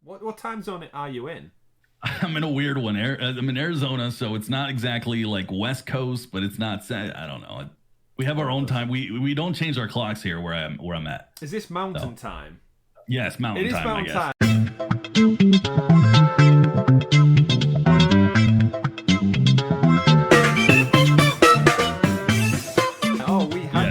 What time zone are you in? I'm in a weird one. I'm in Arizona, so it's not exactly like West Coast, but it's not. I don't know. We have our own time. We don't change our clocks here where I'm at. Is this mountain time? Yes, mountain it is time. Mountain I guess. time.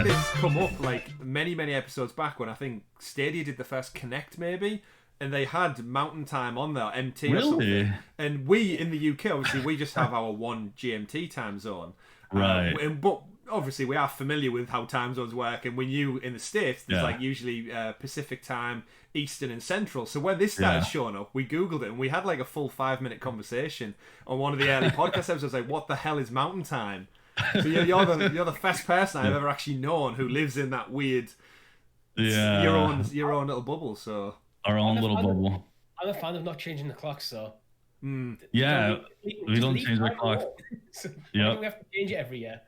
This come up like many episodes back when I think Stadia did the first Connect maybe, and they had Mountain Time on there, MT or something. And we in the UK, obviously, we just have our 1 GMT time zone, right? But obviously, we are familiar with how time zones work, and we knew in the States there's like usually Pacific time, Eastern, and Central. So when this started showing up, we Googled it, and we had like a full 5-minute conversation on one of the early podcast episodes. Like, what the hell is Mountain Time? So you're the first person I've ever actually known who lives in that weird, your own little bubble. So our own little bubble. I'm a fan of not changing the clocks, so yeah, we don't change the clock. Yeah, we have to change it every year.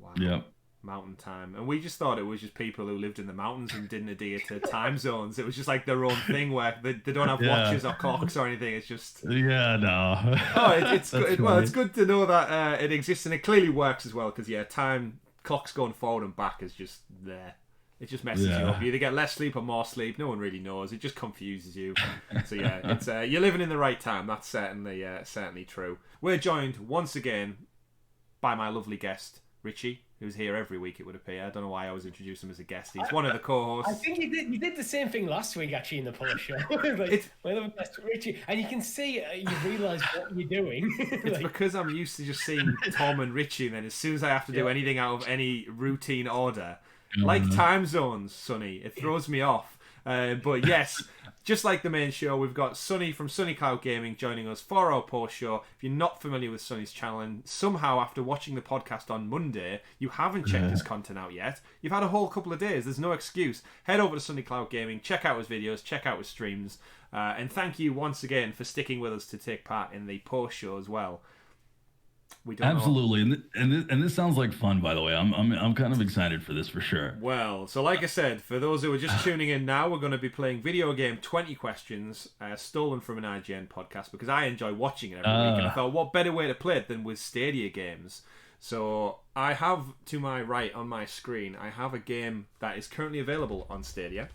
Wow. Yep. Mountain time, and we just thought it was just people who lived in the mountains and didn't adhere to time zones. It was just like their own thing where they don't have watches or clocks or anything. It's just no. It's good. Well, it's good to know that it exists, and it clearly works as well, because time clocks going forward and back is just there. It just messes you up. You either get less sleep or more sleep. No one really knows. It just confuses you. So it's you're living in the right time. That's certainly true. We're joined once again by my lovely guest, Richie, who's here every week, it would appear. I don't know why I always introduce him as a guest. He's one of the co-hosts. I think you did the same thing last week, actually, in the post-show. Richie, and you can see you realise what you're doing. It's because I'm used to just seeing Tom and Richie, and then as soon as I have to do anything out of any routine order, like time zones, Sunny, it throws me off. But yes, just like the main show, we've got Sunny from Sunny Cloud Gaming joining us for our post show. If you're not familiar with Sunny's channel, and somehow after watching the podcast on Monday, you haven't checked his content out yet, you've had a whole couple of days. There's no excuse. Head over to Sunny Cloud Gaming, check out his videos, check out his streams, and thank you once again for sticking with us to take part in the post show as well. Absolutely, and this sounds like fun. By the way, I'm kind of excited for this for sure. Well, so like I said, for those who are just tuning in now, we're going to be playing video game 20 questions, stolen from an IGN podcast, because I enjoy watching it every week, and I thought, what better way to play it than with Stadia games? So I have to my right on my screen, I have a game that is currently available on Stadia.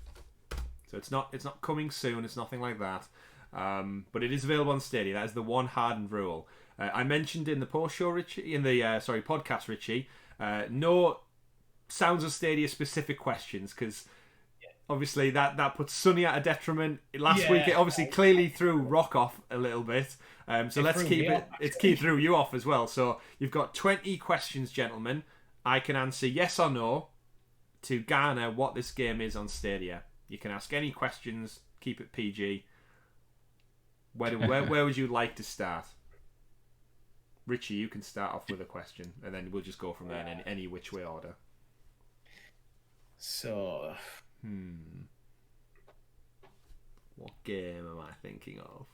So it's not coming soon. It's nothing like that, but it is available on Stadia. That is the one hardened rule. I mentioned in the post show, Richie, in the podcast, Richie, no Sounds of Stadia specific questions, because obviously that puts Sunny at a detriment. Last week it obviously clearly threw Rock off a little bit, so let's keep it. It's key threw you off as well. So you've got 20 questions, gentlemen. I can answer yes or no to garner what this game is on Stadia. You can ask any questions. Keep it PG. Where would you like to start? Richie, you can start off with a question, and then we'll just go from there in any which way order. So, what game am I thinking of?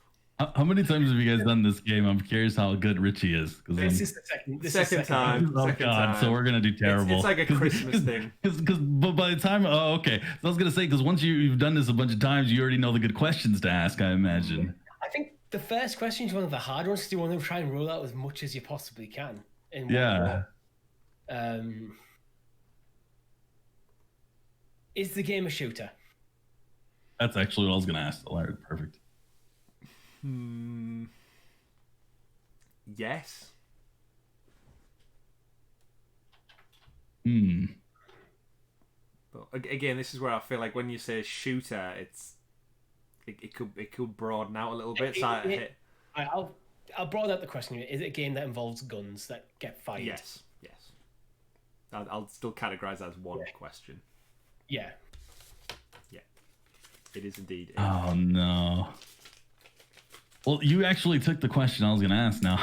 How many times have you guys done this game? I'm curious how good Richie is. This is the second time. Oh God! So we're gonna do terrible. It's like a Christmas thing. But by the time, okay. So I was gonna say, because once you've done this a bunch of times, you already know the good questions to ask, I imagine. I think the first question is one of the hard ones, because you want to try and roll out as much as you possibly can. Is the game a shooter? That's actually what I was going to ask. All right, perfect. Yes. But again, this is where I feel like when you say shooter, it could broaden out a little bit. I'll broaden out the question. Is it a game that involves guns that get fired? Yes. I'll still categorize that as one question. Yeah. It is indeed. Oh no. Well, you actually took the question I was going to ask now.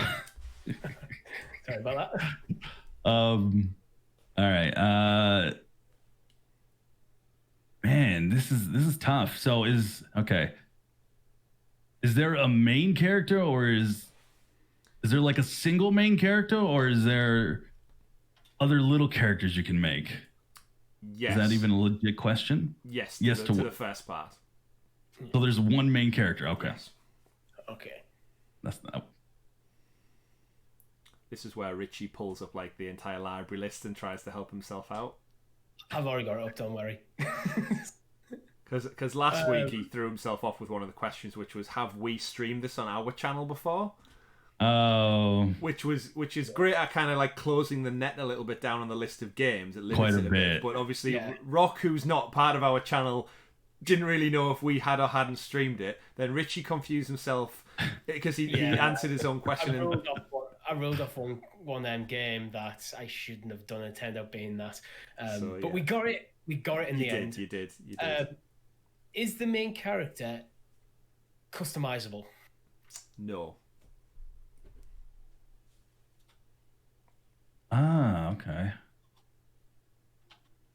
Sorry about that. All right. Man, this is tough. So is there a main character, or is there like a single main character, or is there other little characters you can make? Yes. Is that even a legit question? Yes. Yes to the first part. So there's one main character. Okay. Yes. Okay. That's not. This is where Richie pulls up like the entire library list and tries to help himself out. I've already got it up, don't worry. Because last week he threw himself off with one of the questions, which was, have we streamed this on our channel before? Oh. Which is great at kind of like closing the net a little bit down on the list of games. It limits Quite a it bit. But obviously, Rock, who's not part of our channel, didn't really know if we had or hadn't streamed it. Then Richie confused himself because he answered his own question. I rolled off one game that I shouldn't have done. It turned out being that. But we got it. We got it in the end. You did. Is the main character customizable? No. Ah, okay.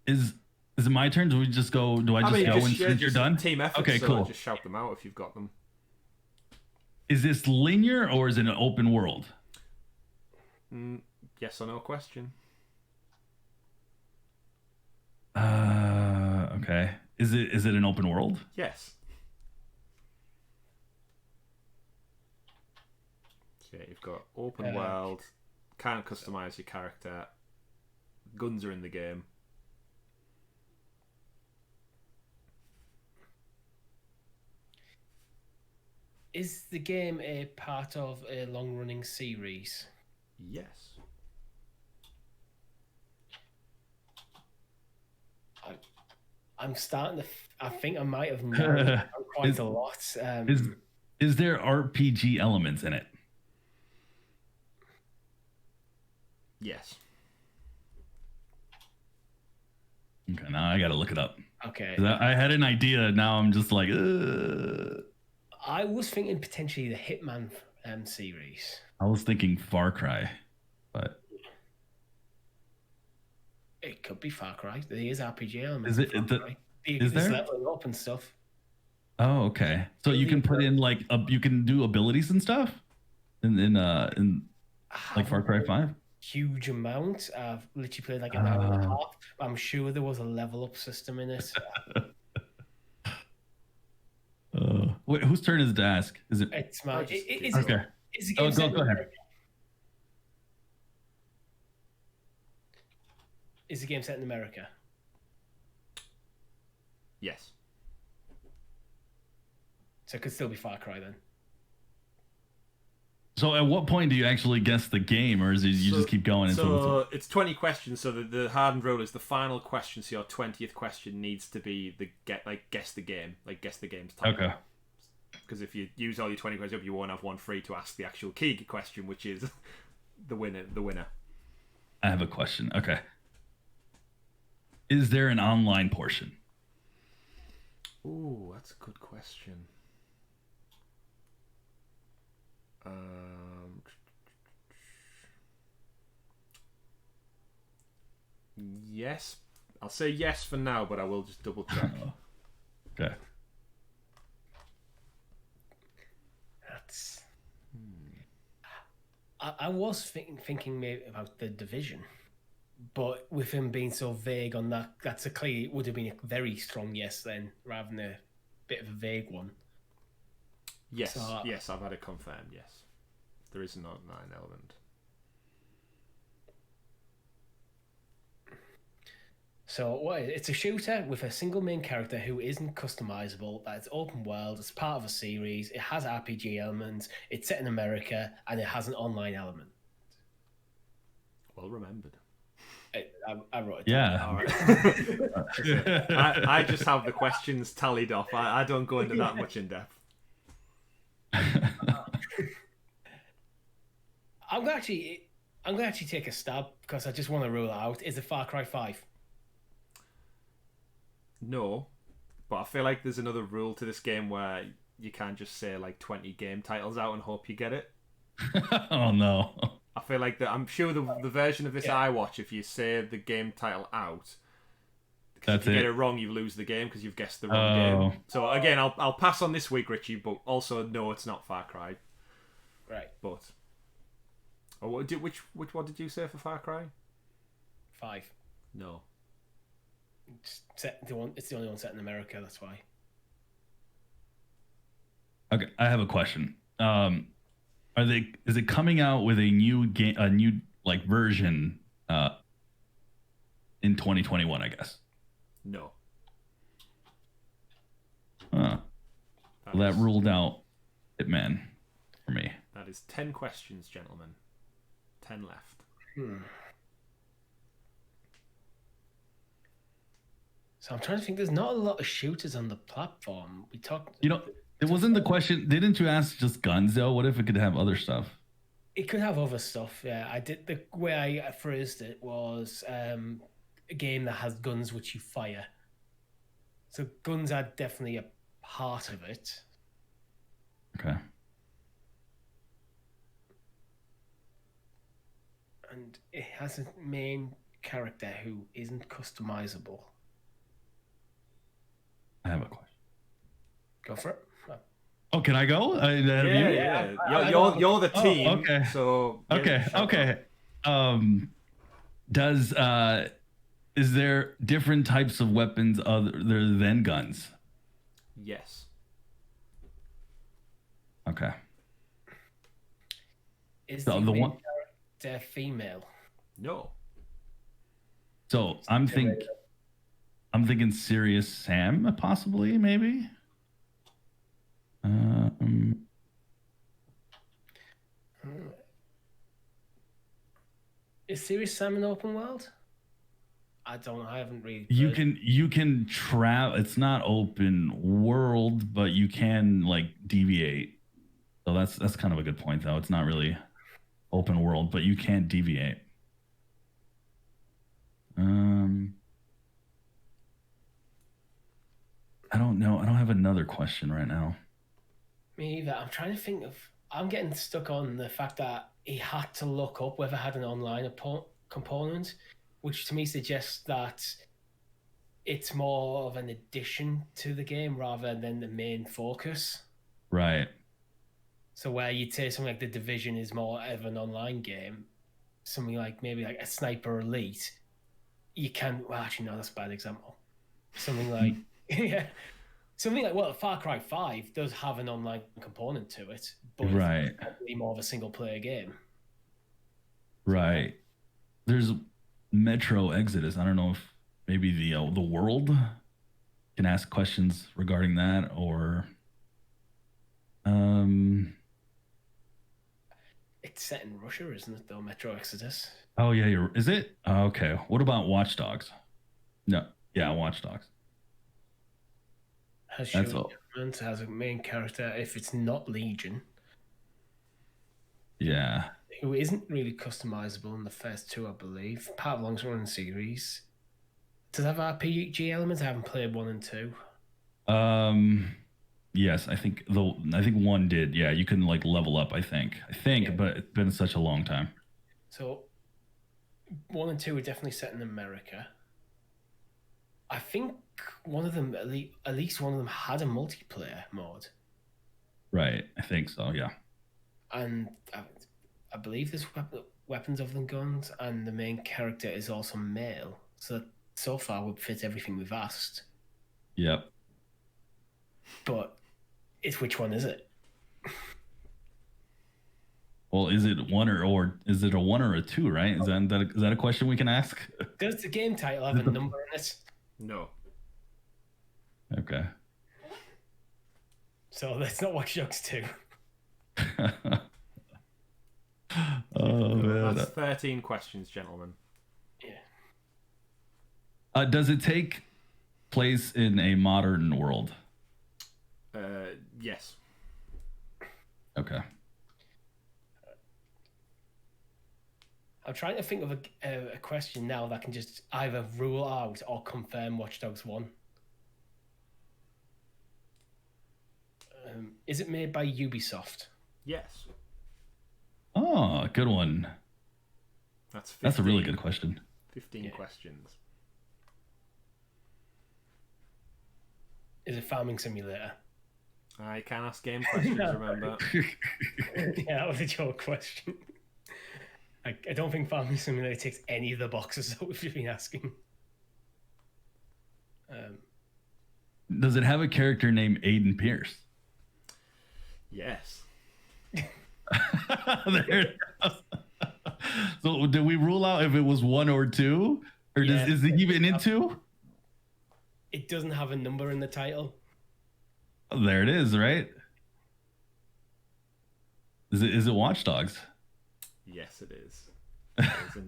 Is it my turn? Do we just go? Do I just go and you're done? Team effort. Okay, so cool. Just shout them out if you've got them. Is this linear or is it an open world? Yes or no question. Okay. Is it an open world? Yes. Okay, you've got open world. Can't customize your character. Guns are in the game. Is the game a part of a long-running series? Yes. I'm starting to. I think I might have narrowed it down quite a lot. Is there RPG elements in it? Yes. Okay, now I got to look it up. Okay. I had an idea. Now I'm just like, I was thinking potentially the Hitman series. I was thinking Far Cry, but it could be Far Cry. There is RPG elements. Is it? Is there leveling up and stuff? Oh, okay. So you can put in like you can do abilities and stuff, in like Far Cry 5. Huge amount. I've literally played like an hour and a half. But I'm sure there was a level up system in it. Wait, whose turn is it to ask? Is it? It's mine. Okay. Is the game set in America? Is the game set in America? Yes. So it could still be Far Cry then. So at what point do you actually guess the game, or is it you just keep going? So it's 20 questions. So the hardened rule is the final question. So your 20th question needs to be guess the game, like guess the game's title. Okay. Because if you use all your 20 questions up, you won't have one free to ask the actual key question, which is the winner. I have a question. Okay. Is there an online portion? Ooh, that's a good question. Yes, I'll say yes for now, but I will just double check. Okay. That's. I was thinking maybe about The Division, but with him being so vague on that, it would have been a very strong yes then, rather than a bit of a vague one. Yes, yes, I've had it confirmed. Yes, there is an online element. So it's a shooter with a single main character who isn't customizable. It's open world. It's part of a series. It has RPG elements. It's set in America, and it has an online element. Well remembered. I wrote it down. All right. I just have the questions tallied off. I don't go into that much in depth. I'm gonna actually take a stab because I just want to rule it out. Is it Far Cry 5? No, but I feel like there's another rule to this game where you can't just say like 20 game titles out and hope you get it. Oh no. I feel like that. I'm sure the version of this I watch, if you say the game title out, if you get it wrong, you lose the game because you've guessed the wrong game. So again, I'll pass on this week, Richie, but also no, it's not Far Cry. Right. But which one did you say for Far Cry? 5. No. It's the only one set in America. That's why. Okay, I have a question. Is it coming out with a new game, a new like version in 2021, I guess? No. Well, that ruled out Hitman for me. That is 10 questions, gentlemen. 10 left. So I'm trying to think. There's not a lot of shooters on the platform. We talked. It wasn't the question. Didn't you ask just guns though? What if it could have other stuff? It could have other stuff. Yeah, I did. The way I phrased it was a game that has guns which you fire. So guns are definitely a part of it. Okay. And it has a main character who isn't customizable. I have a question. Go for it. Oh, can I go? Yeah. You're the team. Oh, okay. So okay. Is there different types of weapons other than guns? Yes. Okay. Is So the the main one. character female? No. So I'm thinking Serious Sam, possibly, maybe. Is Serious Sam an open world? I haven't really. You can travel. It's not open world, but you can like deviate. So that's kind of a good point, though. It's not really open world, but you can deviate. I don't know. I don't have another question right now. Me either. I'm trying to think of. I'm getting stuck on the fact that he had to look up whether it had an online component, which to me suggests that it's more of an addition to the game rather than the main focus. Right. So where you'd say something like The Division is more of an online game, something like maybe like a Sniper Elite, you can. Well, actually, no, that's a bad example. Something like something like Far Cry 5 does have an online component to it, but right. It's probably more of a single player game. Right. There's Metro Exodus. I don't know if maybe the world can ask questions regarding that, or It's set in Russia, isn't it? Though Metro Exodus. Oh yeah, is it? Okay. What about Watch Dogs? No. Yeah, Watch Dogs. Has has a main character if it's not Legion. Yeah. Who isn't really customizable in the first two, I believe. Part of Long's running series. Does it have RPG elements? I haven't played 1 and 2. Yes, I think one did. Yeah, you can like level up, I think. Yeah. But it's been such a long time. So 1 and 2 are definitely set in America. I think one of them, at least one of them, had a multiplayer mode. Right, I think so. Yeah. And I believe there's weapons other than guns, and the main character is also male. So far would fit everything we've asked. Yep. But which one is it? Well, is it one or is it a 1 or a 2? Right? Is that a question we can ask? Does the game title have a number in it? No. Okay. So let's not Watch Dogs 2. Oh man. That's 13 questions, gentlemen. Yeah. Does it take place in a modern world? Yes. Okay. I'm trying to think of a question now that can just either rule out or confirm Watch Dogs 1. Is it made by Ubisoft? Yes. Oh, good one. That's a really good question. 15 questions. Is it Farming Simulator? I can ask game questions, remember? Yeah, that was a joke question. I don't think Farming Simulator ticks any of the boxes that we've been asking. Does it have a character named Aiden Pierce? Yes. There it goes. So did we rule out if it was 1 or 2? Or is it even in 2? It doesn't have a number in the title. There it is, right? Is it Watch Dogs? Yes, it is.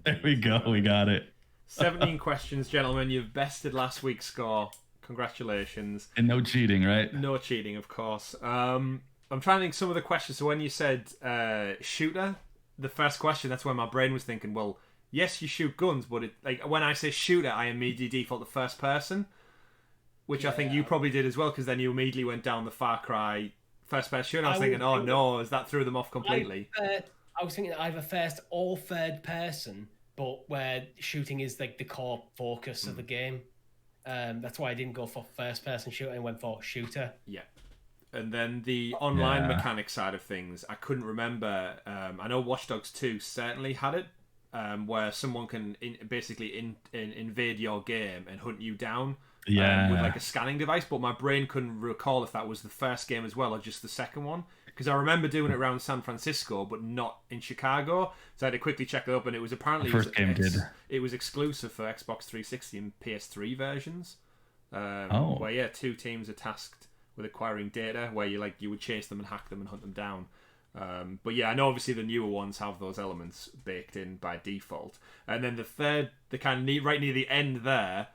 There we go. We got it. 17 questions, gentlemen. You've bested last week's score. Congratulations. And no cheating, right? No cheating, of course. I'm trying to think some of the questions. So when you said shooter, the first question, that's when my brain was thinking, well, yes, you shoot guns, but when I say shooter, I immediately default to first person, which I think you probably did as well, because then you immediately went down the Far Cry first person shooter. I was thinking, oh no, has that threw them off completely? I was thinking either first or third person, but where shooting is like the core focus of the game. That's why I didn't go for first person shooter and went for shooter. Yeah. And then the online mechanic side of things, I couldn't remember. I know Watch Dogs 2 certainly had it, where someone can basically invade your game and hunt you down with like a scanning device, but my brain couldn't recall if that was the first game as well or just the second one. Because I remember doing it around San Francisco, but not in Chicago. So I had to quickly check it up, and it was apparently it was exclusive for Xbox 360 and PS3 versions. Where 2 teams are tasked with acquiring data, where you would chase them and hack them and hunt them down. But yeah, I know obviously the newer ones have those elements baked in by default. And then the third, the kind of right near the end there,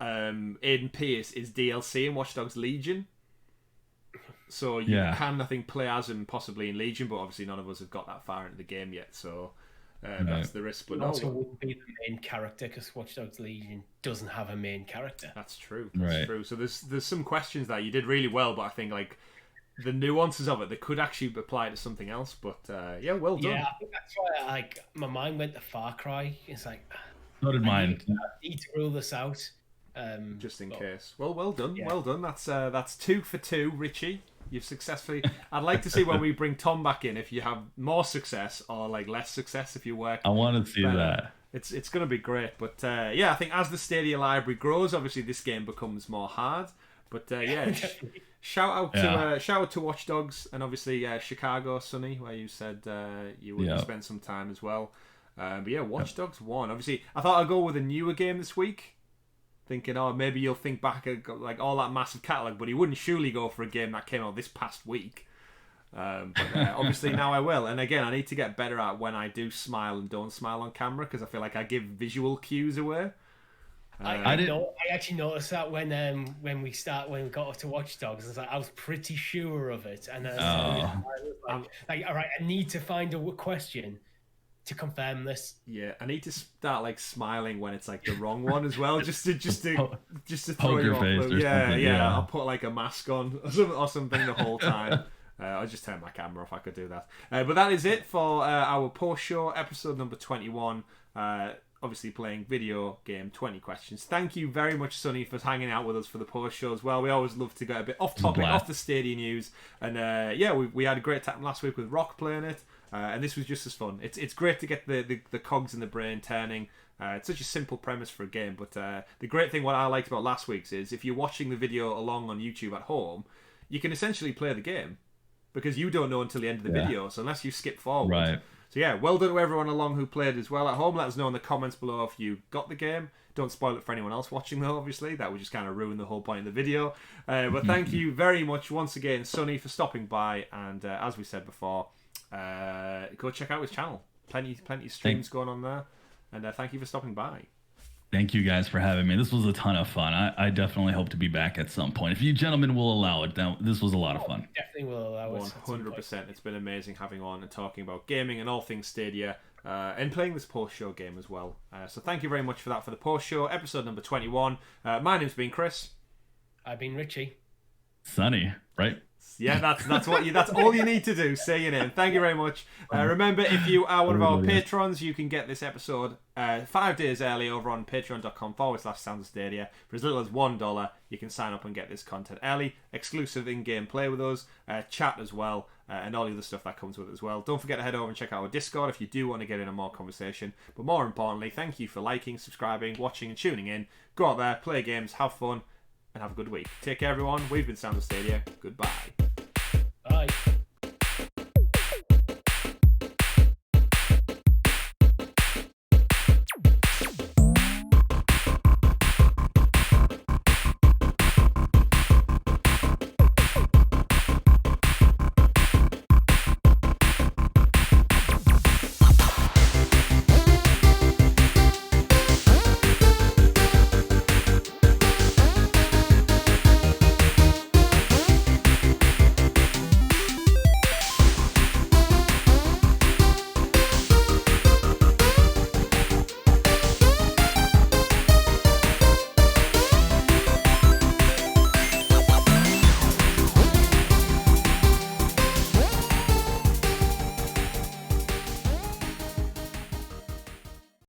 Aiden Pierce is DLC in Watch Dogs Legion. So you can, I think, play as him possibly in Legion, but obviously none of us have got that far into the game yet, so that's the risk. But also wouldn't be the main character, because Watch Dogs Legion doesn't have a main character. That's true. That's true. So there's some questions that you did really well, but I think like the nuances of it, they could actually apply to something else. But well done. Yeah, I think that's why my mind went to Far Cry. It's like, so did mine. I need to rule this out. Just in case. Well done. Yeah. Well done. That's 2 for 2, Richie. You've successfully. I'd like to see when we bring Tom back in if you have more success or like less success if you work. I want to see that. It's going to be great. But I think as the Stadia library grows, obviously this game becomes more hard. But shout out to Watch Dogs and obviously Chicago, Sunny, where you said you would spend some time as well. Watch Dogs 1. Obviously, I thought I'd go with a newer game this week. Thinking, maybe you'll think back at like all that massive catalogue, but he wouldn't surely go for a game that came out this past week. Obviously now I will. And again, I need to get better at when I do smile and don't smile on camera, because I feel like I give visual cues away. I actually noticed that when we got to Watch Dogs, I was pretty sure of it, and I was like, all right, I need to find a question to confirm this. Yeah, I need to start like smiling when it's like the wrong one as well, just to throw Poker you off. face or something. Yeah, I'll put like a mask on or something the whole time. I'll just turn my camera off. I could do that. But that is it for our post-show episode number 21. Obviously playing video game 20 questions. Thank you very much, Sunny, for hanging out with us for the post-show as well. We always love to get a bit off topic, off the Stadia news. And we had a great time last week with Rock playing it. And this was just as fun. It's great to get the cogs in the brain turning. It's such a simple premise for a game, but the great thing what I liked about last week's is if you're watching the video along on YouTube at home, you can essentially play the game because you don't know until the end of the video. So unless you skip forward, right? So well done to everyone along who played as well at home. Let us know in the comments below if you got the game. Don't spoil it for anyone else watching though. Obviously, that would just kind of ruin the whole point of the video. But thank you very much once again, Sunny, for stopping by. And as we said before, go check out his channel. Plenty of streams going on there. And thank you for stopping by. Thank you guys for having me. This was a ton of fun. I definitely hope to be back at some point. If you gentlemen will allow it, this was a lot of fun. Definitely will allow it. 100%. It's been amazing having on and talking about gaming and all things Stadia. And playing this post-show game as well. So thank you very much for that for the post-show, episode number 21. My name's been Chris. I've been Richie. Sunny, right? Yeah, that's all you need to do. Say your name. Thank you very much. Remember, if you are one of our patrons, you can get this episode 5 days early over on patreon.com/Sounds of Stadia. For as little as $1, you can sign up and get this content early, exclusive in-game play with us, chat as well, and all the other stuff that comes with it as well. Don't forget to head over and check out our Discord if you do want to get in a more conversation. But more importantly, thank you for liking, subscribing, watching, and tuning in. Go out there, play games, have fun, and have a good week. Take care, everyone. We've been Sounds of Stadia. Goodbye. Bye.